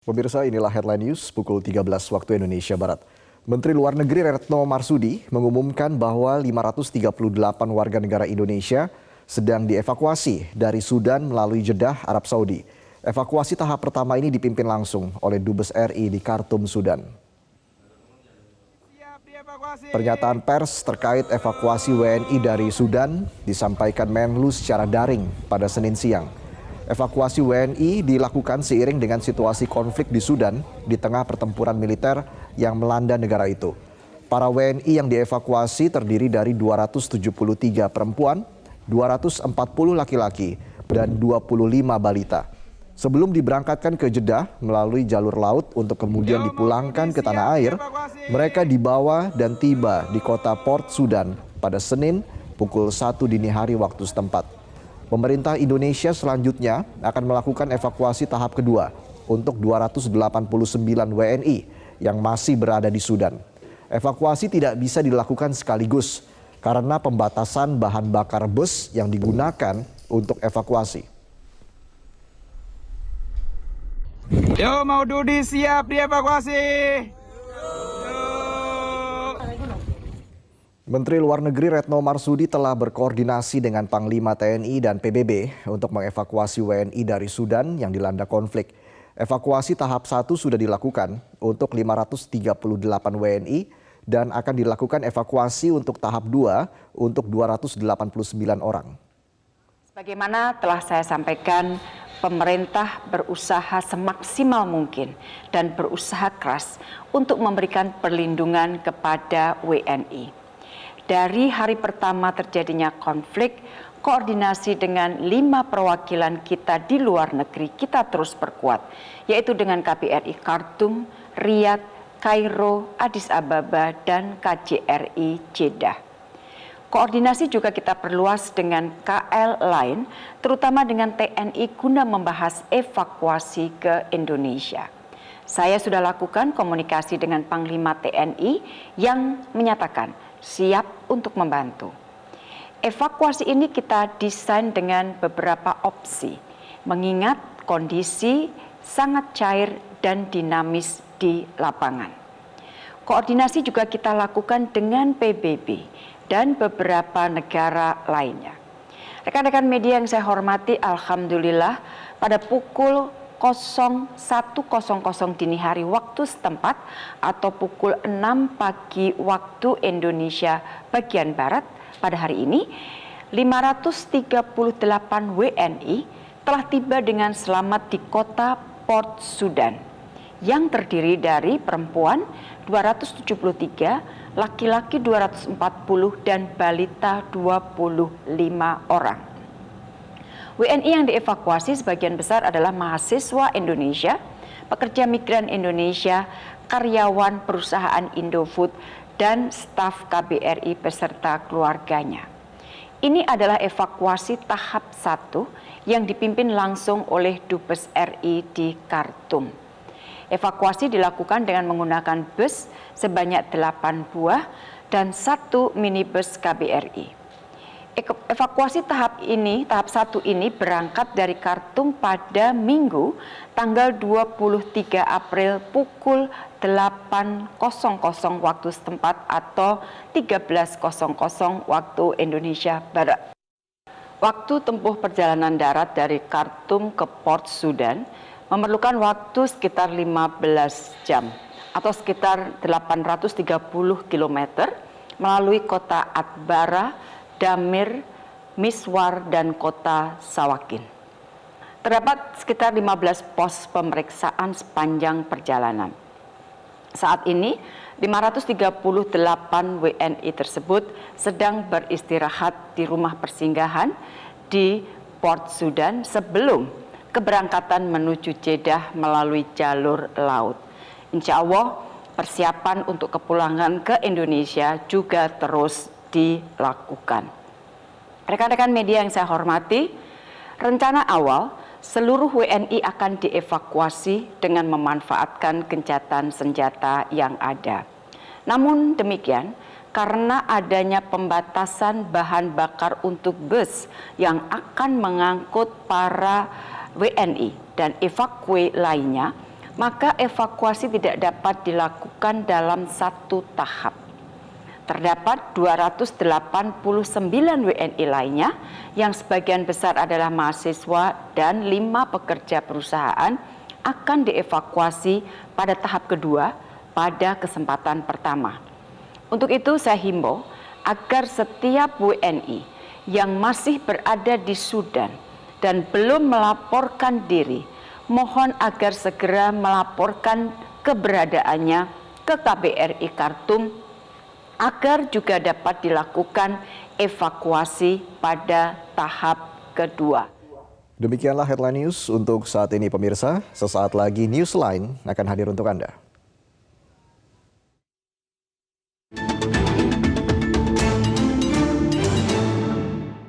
Pemirsa, inilah headline news pukul 13 waktu Indonesia Barat. Menteri Luar Negeri Retno Marsudi mengumumkan bahwa 538 warga negara Indonesia sedang dievakuasi dari Sudan melalui Jeddah, Arab Saudi. Evakuasi tahap pertama ini dipimpin langsung oleh Dubes RI di Khartoum, Sudan. Pernyataan pers terkait evakuasi WNI dari Sudan disampaikan Menlu secara daring pada Senin siang. Evakuasi WNI dilakukan seiring dengan situasi konflik di Sudan di tengah pertempuran militer yang melanda negara itu. Para WNI yang dievakuasi terdiri dari 273 perempuan, 240 laki-laki, dan 25 balita. Sebelum diberangkatkan ke Jeddah melalui jalur laut untuk kemudian dipulangkan ke tanah air, mereka dibawa dan tiba di kota Port Sudan pada Senin pukul 1 dini hari waktu setempat. Pemerintah Indonesia selanjutnya akan melakukan evakuasi tahap kedua untuk 289 WNI yang masih berada di Sudan. Evakuasi tidak bisa dilakukan sekaligus karena pembatasan bahan bakar bus yang digunakan untuk evakuasi. Yo, mau Dudi siap dievakuasi. Menteri Luar Negeri Retno Marsudi telah berkoordinasi dengan Panglima TNI dan PBB untuk mengevakuasi WNI dari Sudan yang dilanda konflik. Evakuasi tahap 1 sudah dilakukan untuk 538 WNI dan akan dilakukan evakuasi untuk tahap 2 untuk 289 orang. Sebagaimana telah saya sampaikan, pemerintah berusaha semaksimal mungkin dan berusaha keras untuk memberikan perlindungan kepada WNI. Dari hari pertama terjadinya konflik, koordinasi dengan 5 perwakilan kita di luar negeri kita terus perkuat, yaitu dengan KBRI Khartoum, Riyadh, Kairo, Addis Ababa, dan KJRI Jeddah. Koordinasi juga kita perluas dengan KL lain, terutama dengan TNI guna membahas evakuasi ke Indonesia. Saya sudah lakukan komunikasi dengan Panglima TNI yang menyatakan siap untuk membantu. Evakuasi ini kita desain dengan beberapa opsi, mengingat kondisi sangat cair dan dinamis di lapangan. Koordinasi juga kita lakukan dengan PBB dan beberapa negara lainnya. Rekan-rekan media yang saya hormati, alhamdulillah pada pukul 01.00 dini hari waktu setempat atau pukul 6 pagi waktu Indonesia bagian Barat pada hari ini, 538 WNI telah tiba dengan selamat di kota Port Sudan yang terdiri dari perempuan 273, laki-laki 240 dan balita 25 orang. WNI yang dievakuasi sebagian besar adalah mahasiswa Indonesia, pekerja migran Indonesia, karyawan perusahaan Indofood, dan staf KBRI beserta keluarganya. Ini adalah evakuasi tahap 1 yang dipimpin langsung oleh Dubes RI di Khartoum. Evakuasi dilakukan dengan menggunakan bus sebanyak 8 buah dan 1 minibus KBRI. Evakuasi tahap 1 ini berangkat dari Khartoum pada Minggu tanggal 23 April pukul 8.00 waktu setempat atau 13.00 waktu Indonesia Barat. Waktu tempuh perjalanan darat dari Khartoum ke Port Sudan memerlukan waktu sekitar 15 jam atau sekitar 830 km melalui kota Atbara, Damir, Miswar, dan kota Sawakin. Terdapat sekitar 15 pos pemeriksaan sepanjang perjalanan. Saat ini, 538 WNI tersebut sedang beristirahat di rumah persinggahan di Port Sudan sebelum keberangkatan menuju Jeddah melalui jalur laut. Insya Allah, persiapan untuk kepulangan ke Indonesia juga terus dilakukan. Rekan-rekan media yang saya hormati, rencana awal seluruh WNI akan dievakuasi dengan memanfaatkan gencatan senjata yang ada. Namun demikian, karena adanya pembatasan bahan bakar untuk bus yang akan mengangkut para WNI dan evakuasi lainnya, maka evakuasi tidak dapat dilakukan dalam satu tahap. Terdapat 289 WNI lainnya yang sebagian besar adalah mahasiswa dan 5 pekerja perusahaan akan dievakuasi pada tahap kedua pada kesempatan pertama. Untuk itu saya himbau agar setiap WNI yang masih berada di Sudan dan belum melaporkan diri, mohon agar segera melaporkan keberadaannya ke KBRI Khartoum agar juga dapat dilakukan evakuasi pada tahap kedua. Demikianlah headline news untuk saat ini pemirsa. Sesaat lagi Newsline akan hadir untuk Anda.